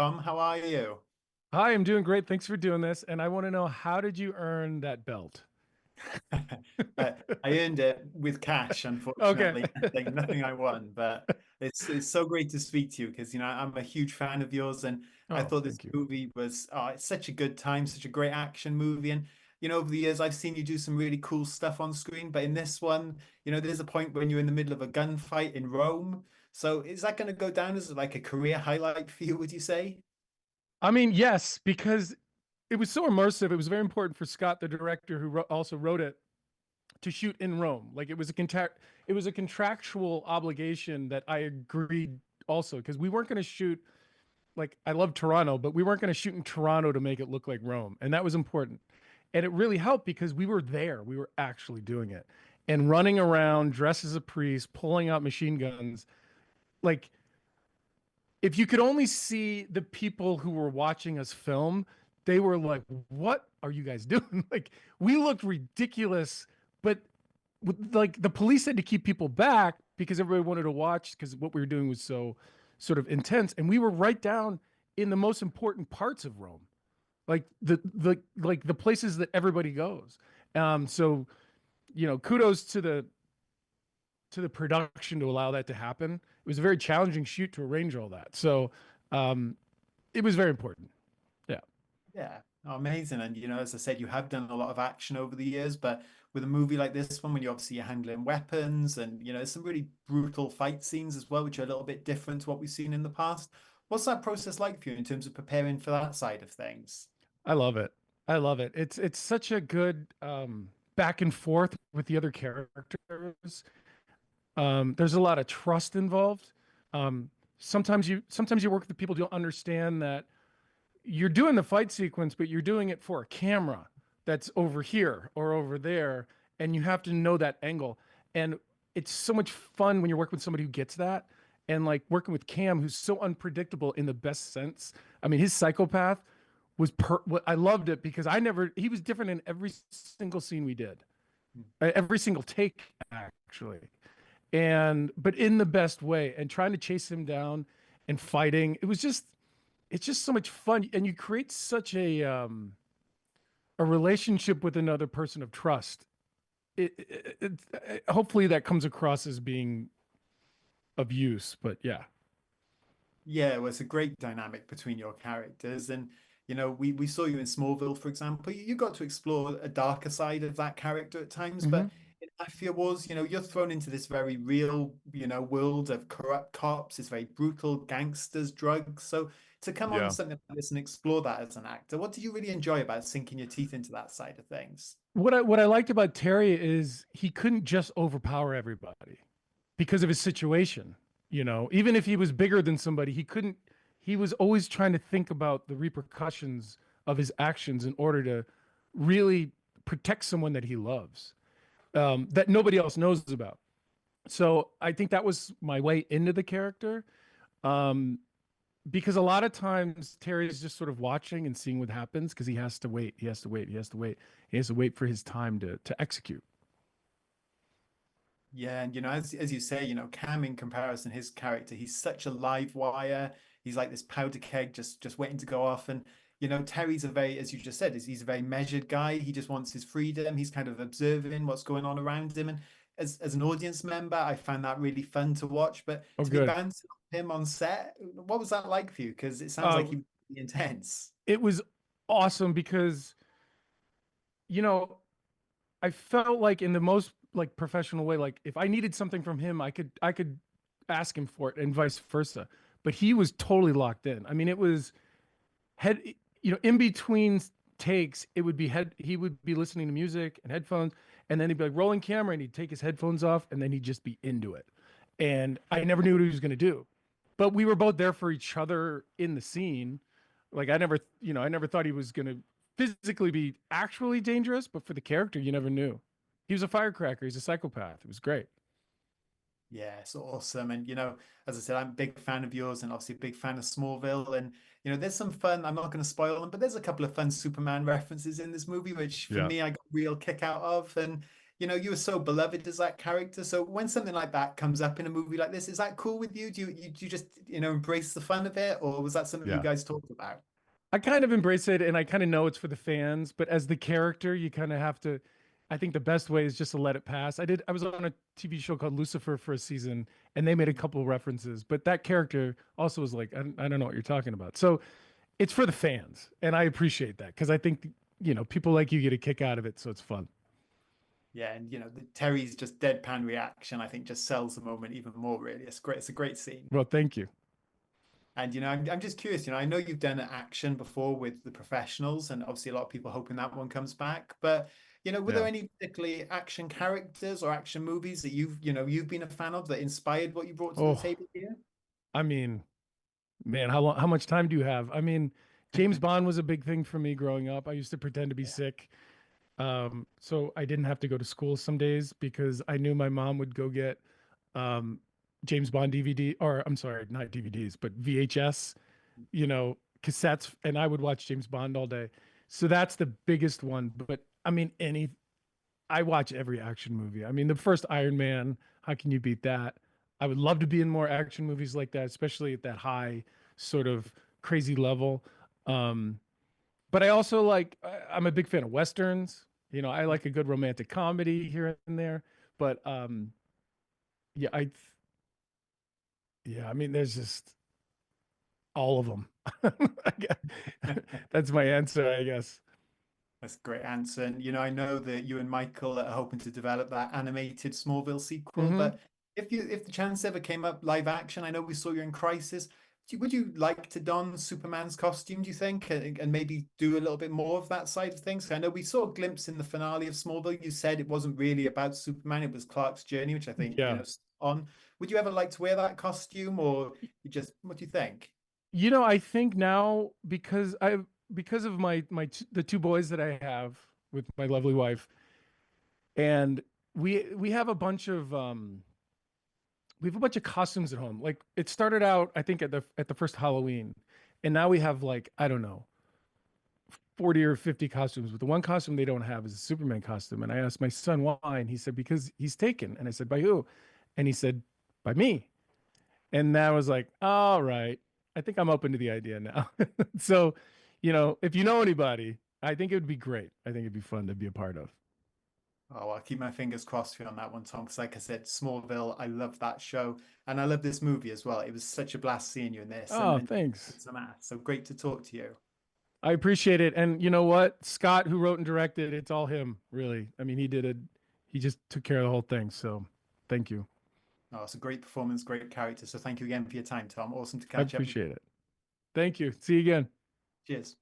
Tom. How are you? Hi, I'm doing great. Thanks for doing this. And I want to know, how did you earn that belt? I earned it with cash, Okay. unfortunately. Nothing I won, but it's so great to speak to you because I'm a huge fan of yours, and I Oh, thought this thank you. movie was it's such a good time, such a great action movie, and over the years I've seen you do some really cool stuff on screen, but in this one, there's a point when you're in the middle of a gunfight in Rome. So is that going to go down as like a career highlight for you? Would you say? I mean, yes, because it was so immersive. It was very important for Scott, the director who also wrote it, to shoot in Rome. Like it was a contractual obligation that I agreed also because we weren't going to shoot, like, I love Toronto, but we weren't going to shoot in Toronto to make it look like Rome, and that was important. And it really helped because we were there. We were actually doing it and running around dressed as a priest, pulling out machine guns. Like, if you could only see the people who were watching us film, they were like, "What are you guys doing?" Like, we looked ridiculous, but like the police had to keep people back because everybody wanted to watch because what we were doing was so sort of intense, and we were right down in the most important parts of Rome, like the places that everybody goes. So kudos to the production to allow that to happen. It was a very challenging shoot to arrange all that. So um, it was very important. Yeah. Yeah, amazing. And as I said, you have done a lot of action over the years, but with a movie like this one, when you're handling weapons and there's some really brutal fight scenes as well, which are a little bit different to what we've seen in the past. What's that process like for you in terms of preparing for that side of things? I love it. I love it. It's such a good back and forth with the other characters. There's a lot of trust involved. Um, sometimes you work with people who don't understand that you're doing the fight sequence, but you're doing it for a camera that's over here or over there, and you have to know that angle. And it's so much fun when you're working with somebody who gets that. And like working with Cam, who's so unpredictable in the best sense. I mean, his psychopath I loved it because he was different in every single scene we did, every single take, actually. But in the best way, and trying to chase him down and fighting. It's just so much fun, and you create such a relationship with another person of trust. Hopefully that comes across as being of use, but yeah. Yeah, well, it's a great dynamic between your characters. And, we saw you in Smallville, for example. You got to explore a darker side of that character at times, Hmm. but in Mafia Wars, you're thrown into this very real, world of corrupt cops. It's very brutal, gangsters, drugs. So to come on Yeah. something like this and explore that as an actor, what do you really enjoy about sinking your teeth into that side of things? What I liked about Terry is he couldn't just overpower everybody because of his situation. Even if he was bigger than somebody, he couldn't. He was always trying to think about the repercussions of his actions in order to really protect someone that he loves, that nobody else knows about. So I think that was my way into the character. Um, because a lot of times Terry is just sort of watching and seeing what happens because he has to wait. He has to wait. He has to wait. He has to wait for his time to execute. Yeah, and as you say, Cam in comparison, his character, he's such a live wire. He's like this powder keg just waiting to go off. And Terry's a very, as you just said, he's a very measured guy. He just wants his freedom. He's kind of observing what's going on around him. And as an audience member, I found that really fun to watch. But Oh, to be good. bouncing off him on set, what was that like for you? Because it sounds like Uh, he was really intense. it was awesome because you know I felt like in the most like professional way, like if I needed something from him, I could ask him for it and vice versa. But he was totally locked in. I mean, it was head, in between takes, it would be he would be listening to music and headphones, and then he'd be like rolling camera and he'd take his headphones off and then he'd just be into it. And I never knew what he was going to do. But we were both there for each other in the scene. Like I never thought he was going to physically be actually dangerous, but for the character, you never knew. He was a firecracker. He's a psychopath. It was great. Yeah, it's awesome. And as I said, I'm a big fan of yours and obviously a big fan of Smallville. And there's some fun, I'm not going to spoil them, but there's a couple of fun Superman references in this movie, which for Yeah. me I got a real kick out of. And you were so beloved as that character. So when something like that comes up in a movie like this, is that cool with you? Do you just, embrace the fun of it, or was that something you Yeah. guys talked about? I kind of embrace it and I kind of know it's for the fans, but as the character, you kind of have to. I think the best way is just to let it pass. I was on a TV show called Lucifer for a season and they made a couple references, but that character also was like, I don't know what you're talking about. So it's for the fans. And I appreciate that because I think, people like you get a kick out of it. So it's fun. Yeah, and Terry's just deadpan reaction, I think, just sells the moment even more, really. It's great. It's a great scene. Well, thank you. And I'm just curious, I know you've done action before with the professionals, and obviously a lot of people hoping that one comes back. But were there Yeah. any particularly action characters or action movies that you've been a fan of that inspired what you brought to the Oh, table here? I mean, man, how much time do you have? I mean, James Bond was a big thing for me growing up. I used to pretend to be Yeah. sick. So I didn't have to go to school some days because I knew my mom would go get um, James Bond DVD, or I'm sorry, not DVDs, but VHS, cassettes, and I would watch James Bond all day. So that's the biggest one. But I mean, I watch every action movie. I mean, the first Iron Man, how can you beat that? I would love to be in more action movies like that, especially at that high sort of crazy level. Um, but I also I'm a big fan of westerns. I like a good romantic comedy here and there. But yeah, yeah, I mean, there's just all of them. That's my answer, I guess. That's a great answer. And I know that you and Michael are hoping to develop that animated Smallville sequel, Hmm. but if the chance ever came up live action, I know we saw you in Crisis. Would you like to don Superman's costume, do you think, and maybe do a little bit more of that side of things? I know we saw a glimpse in the finale of Smallville. You said it wasn't really about Superman, it was Clark's journey, which I think, Yeah. on. Would you ever like to wear that costume, or what do you think? I think now because of the two boys that I have with my lovely wife, and we have a bunch of costumes at home. Like it started out, I think at the first Halloween, and now we have like I don't know 40 or 50 costumes. But the one costume they don't have is a Superman costume. And I asked my son why, and he said because he's taken. And I said by who? And he said by me. And that was like, all right, I think I'm open to the idea now. So, if you know anybody, I think it would be great. I think it'd be fun to be a part of. Oh, I'll keep my fingers crossed for you on that one, Tom, because like I said, Smallville, I love that show. And I love this movie as well. It was such a blast seeing you in this Oh, and thanks. some ass. So great to talk to you. I appreciate it. And you know what? Scott, who wrote and directed, it's all him, really. I mean, he just took care of the whole thing. So thank you. Oh, it's a great performance, great character. So thank you again for your time, Tom. Awesome to I catch up with you. appreciate it. Thank you. See you again. Cheers.